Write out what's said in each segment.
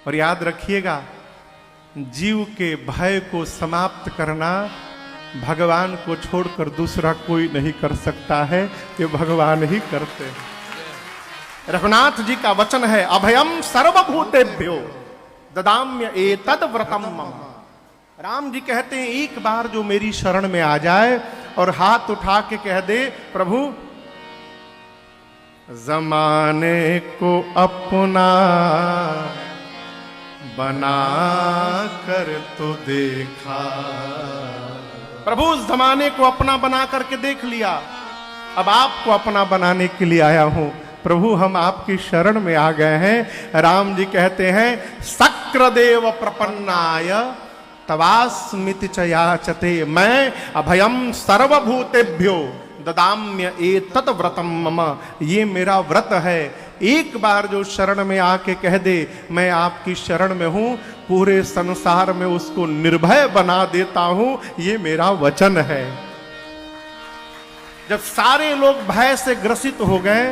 और याद रखिएगा, जीव के भय को समाप्त करना भगवान को छोड़कर दूसरा कोई नहीं कर सकता है, ये भगवान ही करते हैं। रघुनाथ जी का वचन है, अभयम सर्वभूतेभ्यो ददाम्य एतद व्रतम मम। राम जी कहते हैं, एक बार जो मेरी शरण में आ जाए और हाथ उठा के कह दे, प्रभु जमाने को अपना बना कर तो देखा। प्रभु उस जमाने को अपना बना करके देख लिया, अब आपको अपना बनाने के लिए आया हूं। प्रभु हम आपकी शरण में आ गए हैं। राम जी कहते हैं, सक्र-देव प्रपन्नाय तवास्मिति च याचते, मैं अभयम सर्वभूतेभ्यो ददाम्य एतत् व्रतम मम। ये मेरा व्रत है, एक बार जो शरण में आके कह दे मैं आपकी शरण में हूं, पूरे संसार में उसको निर्भय बना देता हूं, ये मेरा वचन है। जब सारे लोग भय से ग्रसित हो गए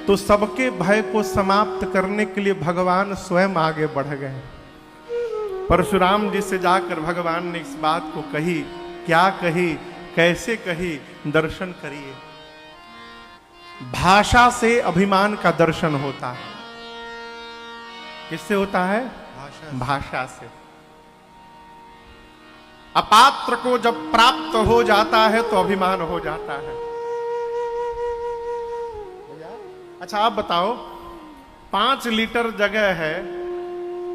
तो सबके भय को समाप्त करने के लिए भगवान स्वयं आगे बढ़ गए। परशुराम जी से जाकर भगवान ने इस बात को कही। क्या कही, कैसे कही, दर्शन करिए। भाषा से अभिमान का दर्शन होता है। किससे होता है? भाषा से। अपात्र को जब प्राप्त हो जाता है तो अभिमान हो जाता है। अच्छा आप बताओ, 5 लीटर जगह है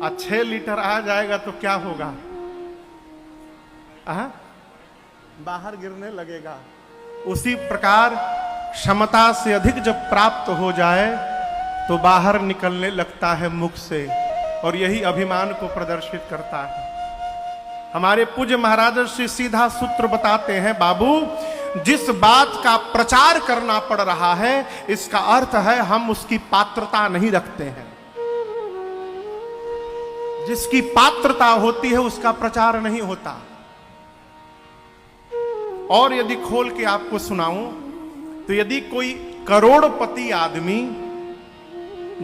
और 6 लीटर आ जाएगा तो क्या होगा? बाहर गिरने लगेगा। उसी प्रकार क्षमता से अधिक जब प्राप्त हो जाए तो बाहर निकलने लगता है मुख से, और यही अभिमान को प्रदर्शित करता है। हमारे पूज्य महाराज श्री सीधा सूत्र बताते हैं, बाबू जिस बात का प्रचार करना पड़ रहा है इसका अर्थ है हम उसकी पात्रता नहीं रखते हैं। जिसकी पात्रता होती है उसका प्रचार नहीं होता। और यदि खोल के आपको सुनाऊं तो यदि कोई करोड़पति आदमी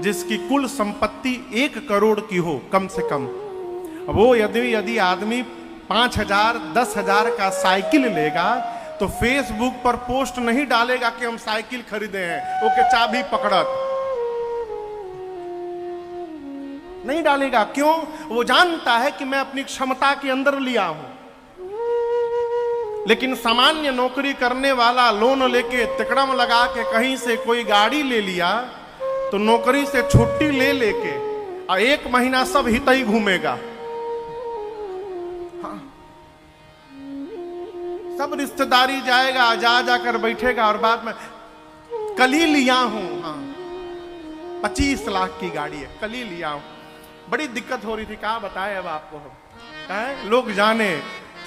जिसकी कुल संपत्ति 1 करोड़ की हो कम से कम, वो यदि आदमी 5,000 10,000 का साइकिल लेगा तो फेसबुक पर पोस्ट नहीं डालेगा कि हम साइकिल खरीदे हैं, ओके चाबी पकड़त नहीं डालेगा। क्यों? वो जानता है कि मैं अपनी क्षमता के अंदर लिया हूं। लेकिन सामान्य नौकरी करने वाला लोन लेके तिकड़म लगा के कहीं से कोई गाड़ी ले लिया तो नौकरी से छुट्टी ले लेके और 1 महीना सब हितई घूमेगा। हाँ। सब रिश्तेदारी जाएगा, जाकर बैठेगा और बाद में कल ही लिया हूं, हाँ 25 लाख की गाड़ी है, कल ही लिया हूं। बड़ी दिक्कत हो रही थी, कहा बताए अब आपको हम, लोग जाने।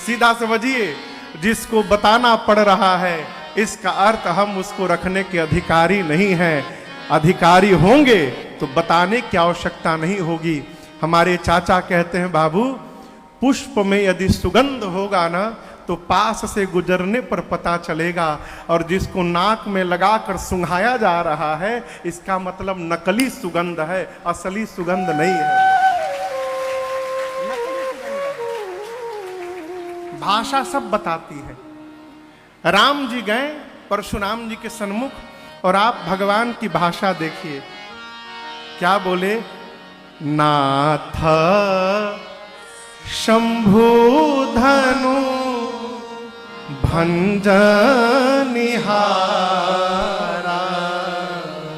सीधा समझिए, जिसको बताना पड़ रहा है इसका अर्थ हम उसको रखने के अधिकारी नहीं हैं। अधिकारी होंगे तो बताने की आवश्यकता नहीं होगी। हमारे चाचा कहते हैं, बाबू पुष्प में यदि सुगंध होगा ना तो पास से गुजरने पर पता चलेगा, और जिसको नाक में लगाकर सुंघाया जा रहा है इसका मतलब नकली सुगंध है, असली सुगंध नहीं है। भाषा सब बताती है। राम जी गए परशुराम जी के सन्मुख और आप भगवान की भाषा देखिए, क्या बोले? नाथ शंभु धनु भंजनिहारा।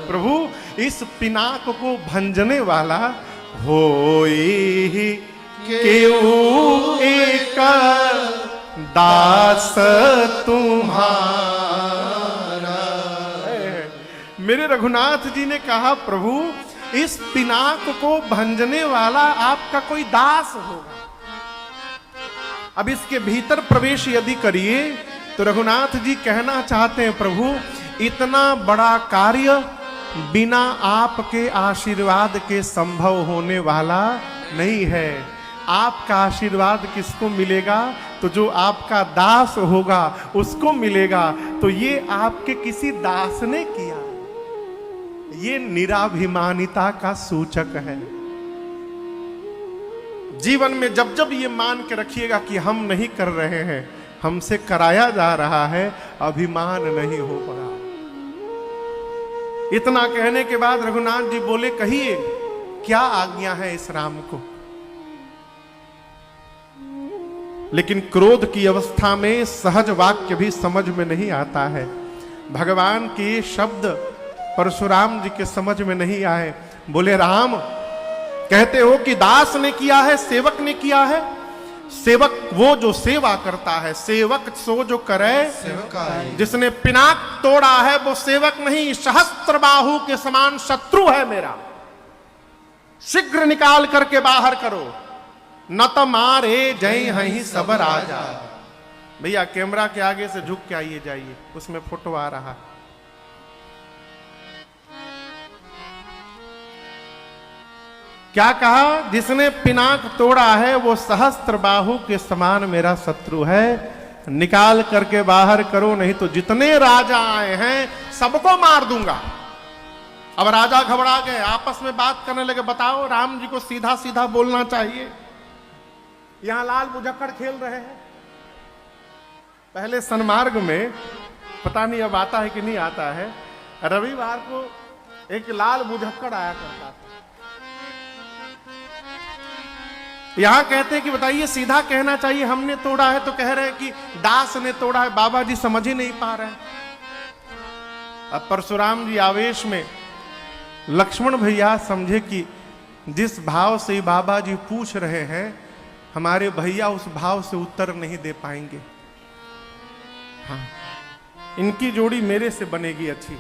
प्रभु इस पिनाक को भंजने वाला होई केऊ एक दास तुम्हारा। मेरे रघुनाथ जी ने कहा, प्रभु इस पिनाक को भंजने वाला आपका कोई दास होगा। अब इसके भीतर प्रवेश यदि करिए तो रघुनाथ जी कहना चाहते हैं, प्रभु इतना बड़ा कार्य बिना आपके आशीर्वाद के संभव होने वाला नहीं है। आपका आशीर्वाद किसको मिलेगा? तो जो आपका दास होगा उसको मिलेगा। तो ये आपके किसी दास ने किया, ये निराभिमानिता का सूचक है। जीवन में जब जब ये मान के रखिएगा कि हम नहीं कर रहे हैं, हमसे कराया जा रहा है, अभिमान नहीं हो पड़ा। इतना कहने के बाद रघुनाथ जी बोले, कहिए क्या आज्ञा है इस राम को। लेकिन क्रोध की अवस्था में सहज वाक्य भी समझ में नहीं आता है। भगवान के शब्द परशुराम जी के समझ में नहीं आए। बोले, राम कहते हो कि दास ने किया है, सेवक ने किया है। सेवक वो जो सेवा करता है, सेवक सो जो करे सेवकाई। जिसने पिनाक तोड़ा है वो सेवक नहीं, सहस्त्र बाहु के समान शत्रु है मेरा। शीघ्र निकाल करके बाहर करो, न तो मारे जय हहीं सब राजा। भैया कैमरा के आगे से झुक के आइए जाइए, उसमें फोटो आ रहा है। क्या कहा? जिसने पिनाक तोड़ा है वो सहस्त्र बाहु के समान मेरा शत्रु है। निकाल करके बाहर करो, नहीं तो जितने राजा आए हैं सबको मार दूंगा। अब राजा घबरा गए, आपस में बात करने लगे, बताओ राम जी को सीधा सीधा बोलना चाहिए, यहां लाल बुझक्कड़ खेल रहे हैं। पहले सन्मार्ग में, पता नहीं अब आता है कि नहीं आता है, रविवार को एक लाल बुझक्कड़ आया करता था। यहां कहते हैं कि बताइए सीधा कहना चाहिए हमने तोड़ा है, तो कह रहे हैं कि दास ने तोड़ा है। बाबा जी समझ ही नहीं पा रहे हैं। अब परशुराम जी आवेश में, लक्ष्मण भैया समझे कि जिस भाव से बाबा जी पूछ रहे हैं, हमारे भैया उस भाव से उत्तर नहीं दे पाएंगे। हाँ, इनकी जोड़ी मेरे से बनेगी अच्छी।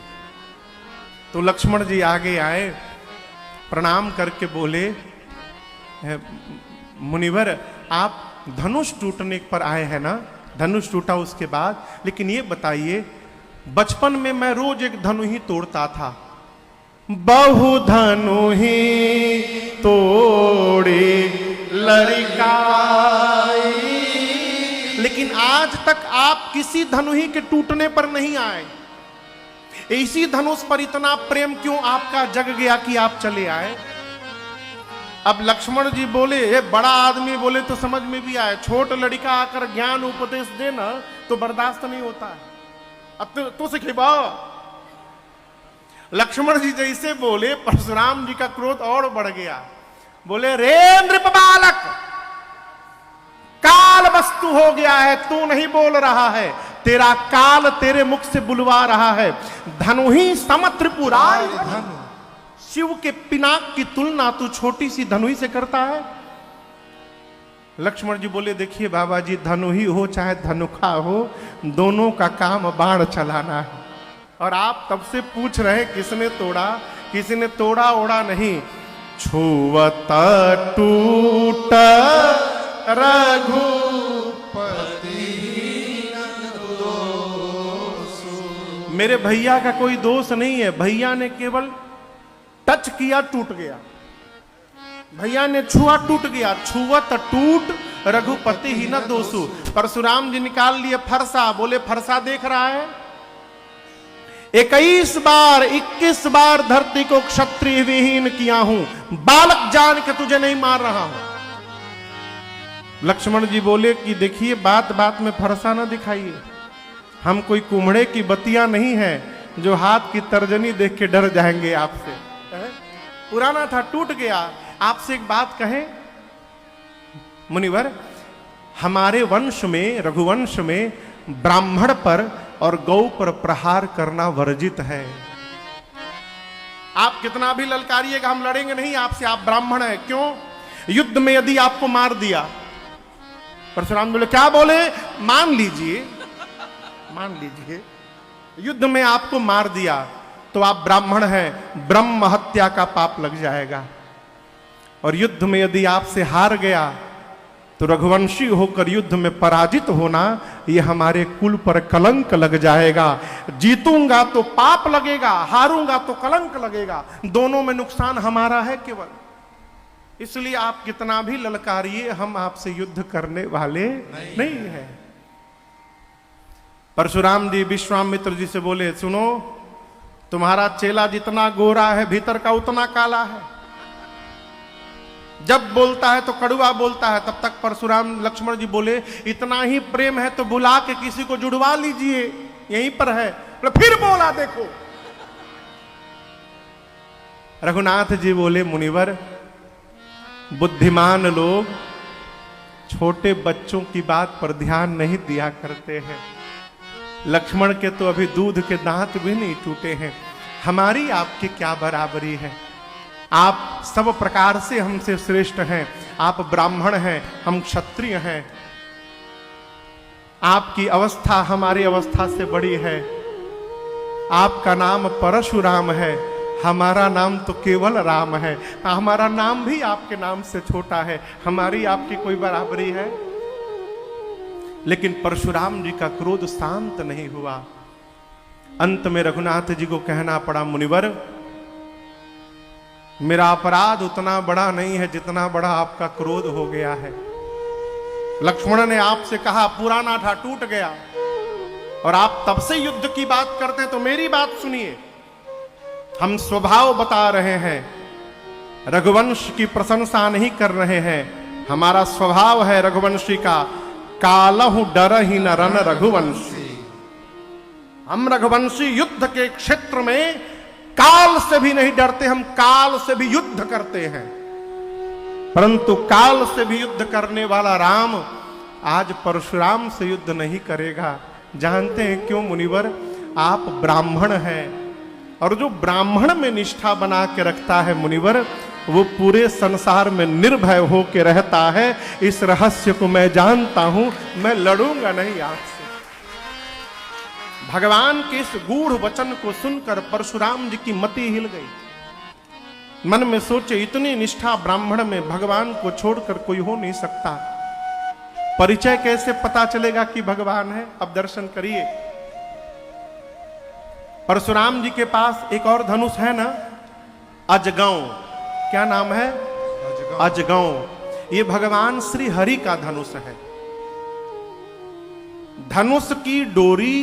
तो लक्ष्मण जी आगे आए, प्रणाम करके बोले, मुनिवर आप धनुष टूटने पर आए हैं ना? धनुष टूटा उसके बाद, लेकिन ये बताइए, बचपन में मैं रोज एक धनु ही तोड़ता था। बहु धनु ही तोड़े लड़काई, लेकिन आज तक आप किसी धनु ही के टूटने पर नहीं आए। इसी धनुष पर इतना प्रेम क्यों आपका जग गया कि आप चले आए? अब लक्ष्मण जी बोले, ये बड़ा आदमी बोले तो समझ में भी आए, छोट लड़का आकर ज्ञान उपदेश देना तो बर्दाश्त नहीं होता है। अब तो सिखेबा। लक्ष्मण जी जैसे बोले, परशुराम जी का क्रोध और बढ़ गया। बोले, रे नृप बालक, काल वस्तु हो गया है, तू नहीं बोल रहा है, तेरा काल तेरे मुख से बुलवा रहा है। धनु ही सम त्रिपुरारी धनु, शिव के पिनाक की तुलना तू छोटी सी धनु ही से करता है। लक्ष्मण जी बोले, देखिए बाबा जी, धनु ही हो चाहे धनुखा हो, दोनों का काम बाण चलाना है। और आप तब से पूछ रहे किसने तोड़ा, किसी ने तोड़ा ओड़ा नहीं। छुवत टूट रघुपति मेरे भैया का कोई दोष नहीं है, भैया ने केवल टच किया, टूट गया। भैया ने छुआ, टूट गया। छुवत टूट रघुपति ही न दोषु। परशुराम जी निकाल लिए फरसा, बोले फरसा देख रहा है, 21 बार धरती को क्षत्रिय विहीन किया हूं, बालक जान के तुझे नहीं मार रहा हूं। लक्ष्मण जी बोले कि देखिए, बात बात में फरसा ना दिखाइए, हम कोई कुम्हड़े की बतियां नहीं है जो हाथ की तर्जनी देख के डर जाएंगे आपसे। पुराना था, टूट गया। आपसे एक बात कहें मुनिवर, हमारे वंश में, रघुवंश में, ब्राह्मण पर और गौ पर प्रहार करना वर्जित है। आप कितना भी ललकारिएगा, हम लड़ेंगे नहीं आपसे, आप ब्राह्मण हैं। क्यों? युद्ध में यदि आपको मार दिया, परशुराम बोले, क्या बोले? मान लीजिए, मान लीजिए युद्ध में आपको मार दिया तो आप ब्राह्मण हैं, ब्रह्म हत्या का पाप लग जाएगा। और युद्ध में यदि आपसे हार गया तो रघुवंशी होकर युद्ध में पराजित होना, यह हमारे कुल पर कलंक लग जाएगा। जीतूंगा तो पाप लगेगा, हारूंगा तो कलंक लगेगा, दोनों में नुकसान हमारा है केवल। इसलिए आप कितना भी ललकारिए, हम आपसे युद्ध करने वाले नहीं है। परशुराम जी विश्वामित्र जी से बोले, सुनो, तुम्हारा चेला जितना गोरा है भीतर का उतना काला है। जब बोलता है तो कड़वा बोलता है। तब तक परशुराम लक्ष्मण जी बोले, इतना ही प्रेम है तो बुला के किसी को जुड़वा लीजिए, यहीं पर है। फिर बोला देखो। रघुनाथ जी बोले, मुनिवर बुद्धिमान लोग छोटे बच्चों की बात पर ध्यान नहीं दिया करते हैं। लक्ष्मण के तो अभी दूध के दांत भी नहीं टूटे हैं, हमारी आपकी क्या बराबरी है। आप सब प्रकार से हमसे श्रेष्ठ हैं। आप ब्राह्मण हैं, हम क्षत्रिय हैं। आपकी अवस्था हमारी अवस्था से बड़ी है। आपका नाम परशुराम है, हमारा नाम तो केवल राम है। हमारा नाम भी आपके नाम से छोटा है, हमारी आपकी कोई बराबरी है। लेकिन परशुराम जी का क्रोध शांत नहीं हुआ। अंत में रघुनाथ जी को कहना पड़ा, मुनिवर मेरा अपराध उतना बड़ा नहीं है जितना बड़ा आपका क्रोध हो गया है। लक्ष्मण ने आपसे कहा पुराना था टूट गया, और आप तब से युद्ध की बात करते हैं। तो मेरी बात सुनिए, हम स्वभाव बता रहे हैं, रघुवंश की प्रशंसा नहीं कर रहे हैं। हमारा स्वभाव है रघुवंशी का, कालहु डर ही न रन रघुवंशी। हम रघुवंशी युद्ध के क्षेत्र में काल से भी नहीं डरते, हम काल से भी युद्ध करते हैं। परंतु काल से भी युद्ध करने वाला राम आज परशुराम से युद्ध नहीं करेगा। जानते हैं क्यों मुनिवर? आप ब्राह्मण हैं, और जो ब्राह्मण में निष्ठा बना के रखता है मुनिवर, वो पूरे संसार में निर्भय होकर रहता है। इस रहस्य को मैं जानता हूं, मैं लड़ूंगा नहीं आपसे। भगवान के इस गूढ़ वचन को सुनकर परशुराम जी की मति हिल गई। मन में सोचे, इतनी निष्ठा ब्राह्मण में भगवान को छोड़कर कोई हो नहीं सकता। परिचय कैसे पता चलेगा कि भगवान है? अब दर्शन करिए। परशुराम जी के पास एक और धनुष है ना, अजगौ। क्या नाम है? अजगौ। ये भगवान श्री हरि का धनुष है। धनुष की डोरी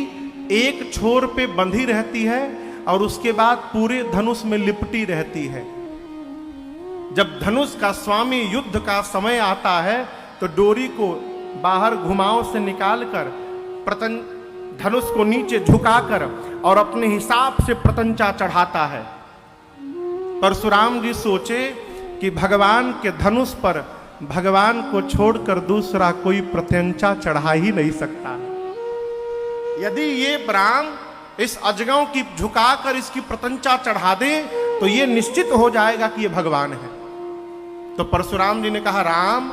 एक छोर पे बंधी रहती है और उसके बाद पूरे धनुष में लिपटी रहती है। जब धनुष का स्वामी युद्ध का समय आता है तो डोरी को बाहर घुमाव से निकालकर धनुष को नीचे झुकाकर और अपने हिसाब से प्रतंचा चढ़ाता है। परशुराम जी सोचे कि भगवान के धनुष पर भगवान को छोड़कर दूसरा कोई प्रत्यंचा चढ़ा ही नहीं सकता। यदि ये ब्राह्म इस अजगौ की झुकाकर इसकी प्रत्यंचा चढ़ा दे तो ये निश्चित हो जाएगा कि ये भगवान है। तो परशुराम जी ने कहा, राम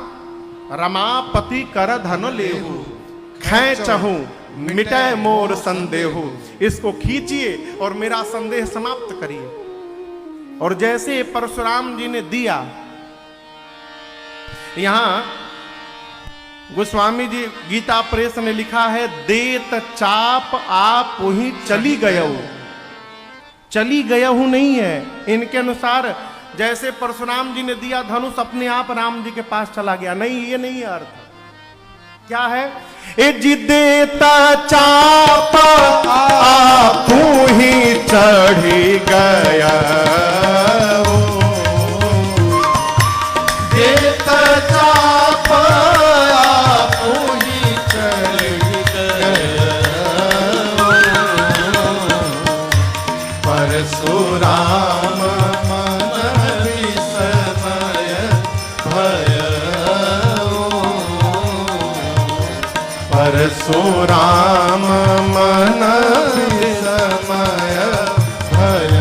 रमापति कर धन लेहु, खैचहु मिटै मोर संदेहु। इसको खींचिए और मेरा संदेह समाप्त करिए। और जैसे परशुराम जी ने दिया, यहां गोस्वामी जी गीता प्रेस ने लिखा है, देत चाप आप ही चली गयऊ। चली गयऊ नहीं है, इनके अनुसार जैसे परशुराम जी ने दिया धनुष अपने आप राम जी के पास चला गया, नहीं, ये नहीं है अर्थ। क्या है? ए जी देता चाप आप ही चढ़ी गया, देता चाप आप ही चढ़ी गया, परशुराम परशुराम मन विस्मय भयो,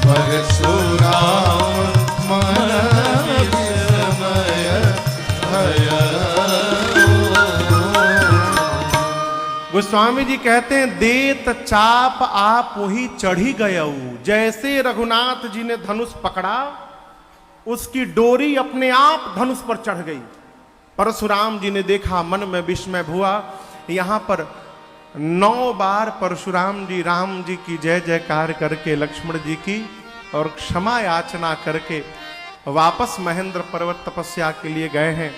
परशुराम मन विस्मय भयो। गोस्वामी जी कहते हैं, देत चाप आप वही चढ़ी गयऊ। जैसे रघुनाथ जी ने धनुष पकड़ा, उसकी डोरी अपने आप धनुष पर चढ़ गई। परशुराम जी ने देखा, मन में विस्मय हुआ। यहां पर 9 बार परशुराम जी राम जी की जय जयकार करके, लक्ष्मण जी की और क्षमा याचना करके वापस महेंद्र पर्वत तपस्या के लिए गए हैं।